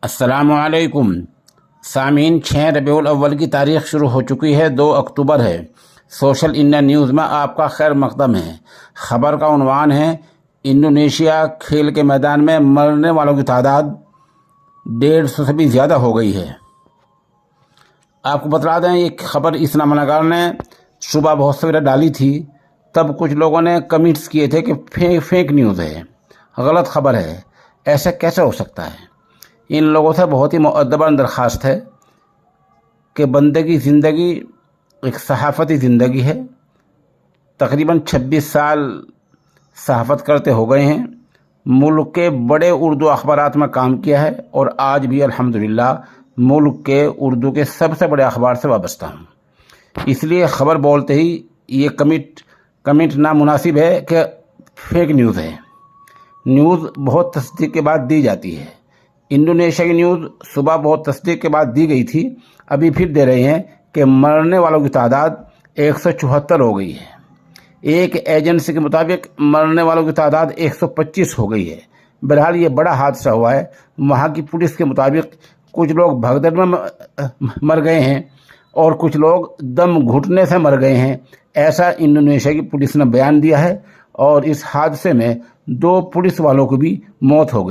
अस्सलामु अलैकुम सामीन 6 रबीउल अव्वल की तारीख शुरू हो चुकी है। 2 अक्टूबर है। सोशल इंडिया न्यूज़ में आपका खैर मकदम है। ख़बर का उन्वान है, इंडोनेशिया खेल के मैदान में मरने वालों की तादाद 150 से भी ज़्यादा हो गई है। आपको बता दें, ये खबर इस नामनगार ने सुबह बहुत सवेरे डाली थी। तब कुछ लोगों ने कमेंट्स किए थे कि फेक न्यूज़ है, गलत खबर है, ऐसा कैसे हो सकता है। इन लोगों से बहुत ही मुअद्दबन दरख्वास्त है कि बंदे की ज़िंदगी एक सहाफ़ती ज़िंदगी है। तकरीबन 26 साल सहाफ़त करते हो गए हैं। मुल्क के बड़े उर्दू अखबारात में काम किया है और आज भी अल्हम्दुलिल्लाह मुल्क के उर्दू के सबसे बड़े अखबार से वाबस्ता हूँ। इसलिए ख़बर बोलते ही ये कमेंट नामुनासिब है कि फेक न्यूज़ है। न्यूज़ बहुत तस्दीक के बाद दी जाती है। इंडोनेशिया की न्यूज़ सुबह बहुत तस्दीक के बाद दी गई थी, अभी फिर दे रहे हैं कि मरने वालों की तादाद 174 हो गई है। एक एजेंसी के मुताबिक मरने वालों की तादाद 125 हो गई है। बहरहाल ये बड़ा हादसा हुआ है। वहाँ की पुलिस के मुताबिक कुछ लोग भगदड़ में मर गए हैं और कुछ लोग दम घुटने से मर गए हैं, ऐसा इंडोनेशिया की पुलिस ने बयान दिया है। और इस हादसे में 2 पुलिस वालों की भी मौत हो गई।